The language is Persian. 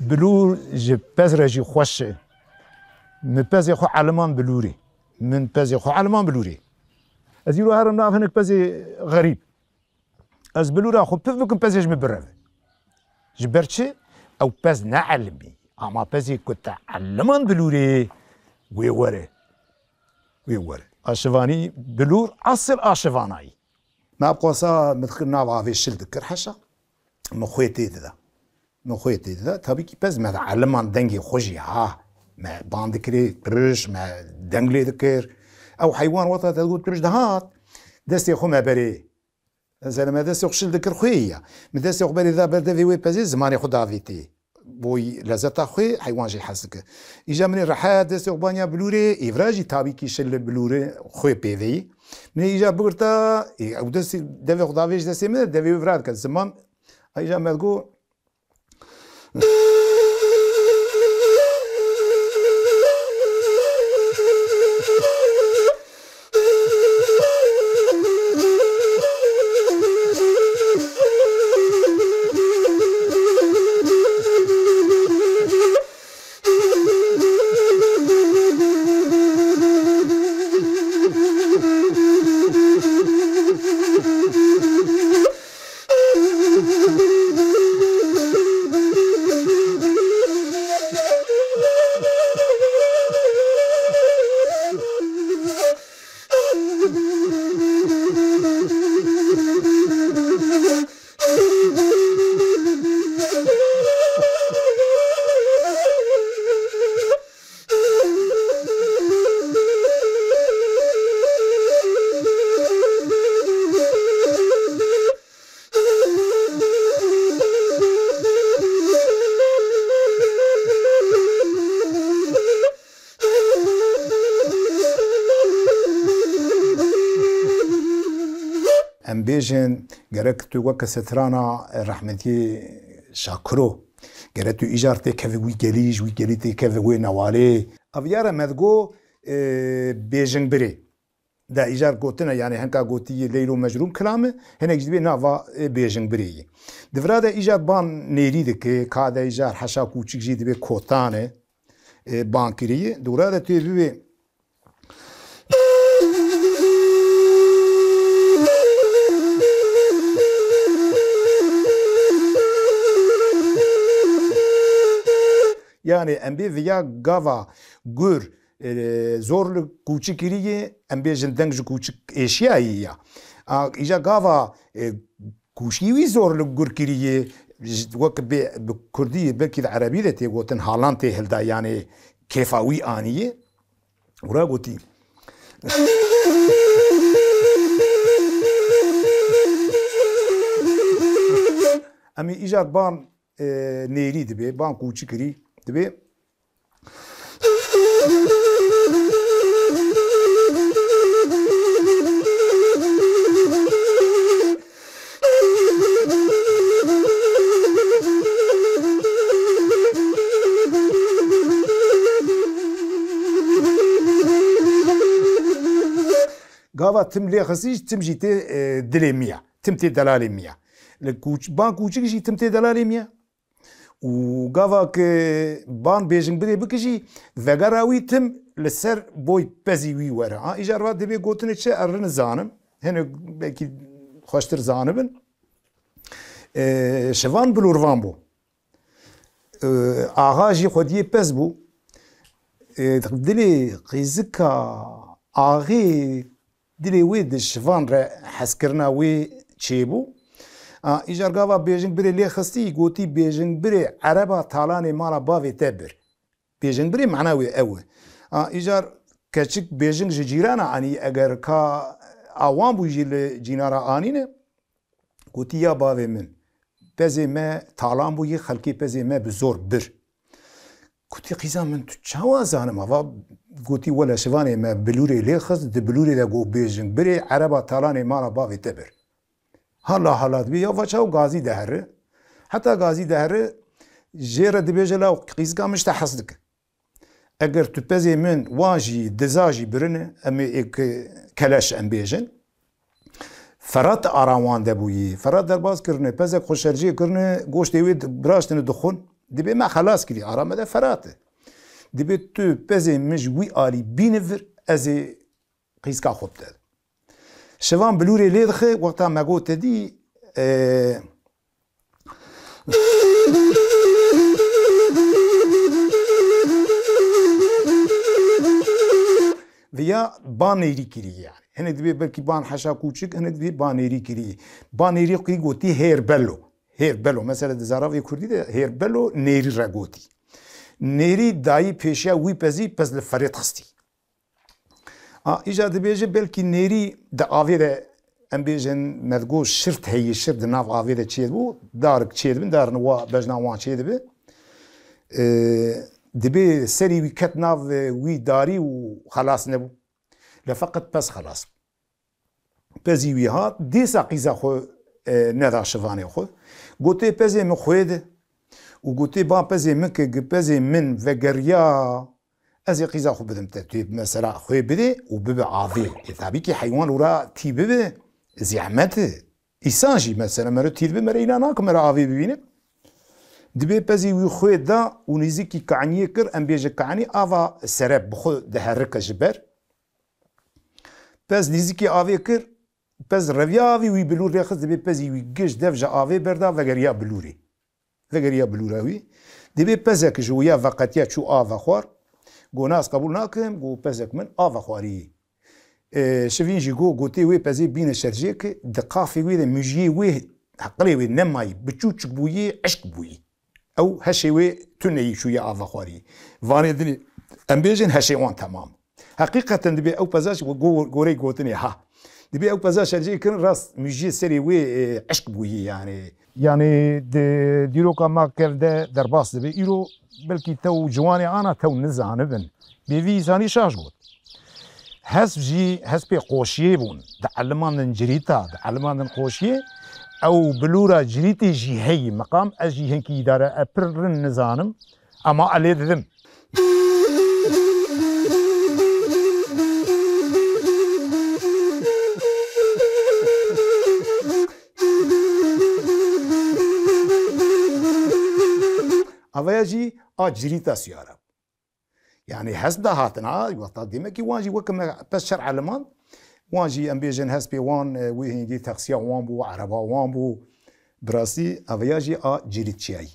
بلور جي بزر جي خوش من بزي خو علمان بلوري من بزي خو علمان بلوري از يرو هرم نافنك بزي غريب از بلورا خو بفكم بزي جم برف جبرتشي او بز نعلمي اما بزي كنت علمان بلوري ويوري اشفاني بلور اصل اشفاناي ما بقوسا مدخل نابع في الشل ذكر حشا مخويتي ذا تابي كي بز ما علمان دنجي خوشي ها ما باندكري ترش ما دنجلي ذكر او حيوان وطا تقول ترش دهات دستي خو ما بري زلمه دستي خشل ذكر خويا من دستي خو بري ذا برد في وي بازي زماني خو دافيتي بوي لازتا خوي حيوان جي حسك اجا من رحات دستي خبانيا بلوري افراجي تابي كي شل بلوري خوي بيفي من اجا بغرتا او دستي دافي خو دافيش دستي من دافي افراد كان زمان اجا ما تقول ام بيجن جركتو وك سترانا رحمتي شاكرو جرتو ايجارتي كفوي جليج وي جليتي كفوي نوالي افيارا مدغو بيجن بري دا ايجار قوتنا يعني هنكا قوتي ليلو مجروم كلامه هنا جدبي نافا بيجن بري دفرادا ايجار بان نيري دك كادا ايجار حشا كوچيك جدبي كوتانه بانكري دورادا تي يعني ام بي فيا غافا غور زور كوچيكيري ام بي جندنج كوچيك اشيايا اجا غافا كوشيوي زور غور كيري وك بكردي بكي العربيه تي وتن هالانتي هلدا يعني كيفاوي انيه وراغوتي امي اجا بان نيري دبي بان كوچيكيري دبي غابا تم لي خسيج تم جيتي دليميا تمتي دلالي ميا الكوچ بان كوچيك جي تمتي دلالي ميا وغافا ك بان بيجن بدي بكجي فغراوي تم لسر بوي بزي وي ورا ايجار دبي غوتن تشي ارن زانم هنا بكي خوشتر زانبن شوان بلورفان بو اغاجي خدي بزبو دلي قيزكا اغي دلي ويد شوان حسكرنا وي تشيبو ايجار غاوا بيجن بري لي خستي قوتي بيجن بري عربا طالاني مالا بافي تبر بيجن بري معناوي اوه ايجار كاتشك بيجن جيرانا اني اگر كا اوان بوجي جينارا انينه قوتي يا بافي من بزي ما طالان بوي خلقي بزي ما بزور بر قوتي قيزا من تشاوا زانم افا قوتي ولا شفاني ما بلوري لي خست بلوري دا قو بيجن بري عربا طالاني مالا بافي تبر هلا حالات بي يا فچاو غازي دهر حتى غازي دهر جير دبيجلا قيزكا مش تحصدك اگر تبزي من واجي دزاجي برن امي كلاش ام بيجن فرات اراوان دبوي فرات درباز كرنه بزك خوشرجي كرنه گوشت ويد براشتن دخون دبي ما خلاص كري آرام ده فراته دبي تو بزي مجوي آلي بينفر أزي قيسكا خود ده شوان بلوري ليدخي وقتا ما قوت دي ويا بانيري كري يعني هنا دبي بلكي بان حشا كوچك هنا دبي بانيري كري بانيري كري قوتي هير بلو مثلا دزاراوي كردي ده هير بلو نيري راغوتي نيري داي بيشا وي بزي بز لفريت خستي ايجا دبيجي بلكي نيري دا افي ده ام بيجن مدغو شرط هي شرط ناف افي ده تشيد بو دارك تشيد بن دار نوا بجنا وان تشيد بي دبي سري وي كت ناف وي داري وخلاص نبو لفقط بس خلاص بزي وي هات دي ساقيزا خو ندا شفاني خو قوتي بزي مخويد وقوتي با بزي مك بزي من فقريا ازي قيزا خو بدم ترتيب مثلا خوي بدي وببي عاضي ثابيكي حيوان ورا تي ببي زعمت إسانجي مثلا مرو تي ببي مرينا ناك مرا عاضي ببينه دبي بزي وي خوي دا ونيزيكي كعني كر ام بيجي كعني افا سرب بخو دهرك جبر بس نيزيكي عاضي كر بس رفيافي وي بلور ياخذ دبي بزي وي جيش دفجا عاضي بردا فقريا بلوري فقريا بلوراوي دبي بزك جويا فقتيا شو افا خوار گو ناس قبول ناکم گو پزک من آوا خواری شوین جی گوتی وی پزی بین شرجه که دقافی وی ده مجیه وی حقلی وی نمایی بچوچک بویی عشق بویی او هشی وی تونی شوی آوا خواری وانی دنی ام بیجن هشی وان تمام حقیقتا دبی او پزاش گوری گوتنی ها دبی او پزاش شرجه کن راست مجیه سری وی عشق بویی يعني ديروكا ما كرده درباس دبي إيرو بلكي تو جواني أنا تو نزعن ابن بيفي زاني شاش بود هس بي قوشيه بون دعلمان جريتا دعلمان قوشيه أو بلورا جريتي جي هي مقام أجي هنكي دارا أبرن نزانم أما عليه ذم أفياجي جريتا سيارة يعني هسدا هاتنا وقت ديمكي واجي وكم بس شرع لمان واجي ام بيجن هسبي وان وي هندي تاكسيا وان بو عربا وان بو براسي أفياجي جريتشياي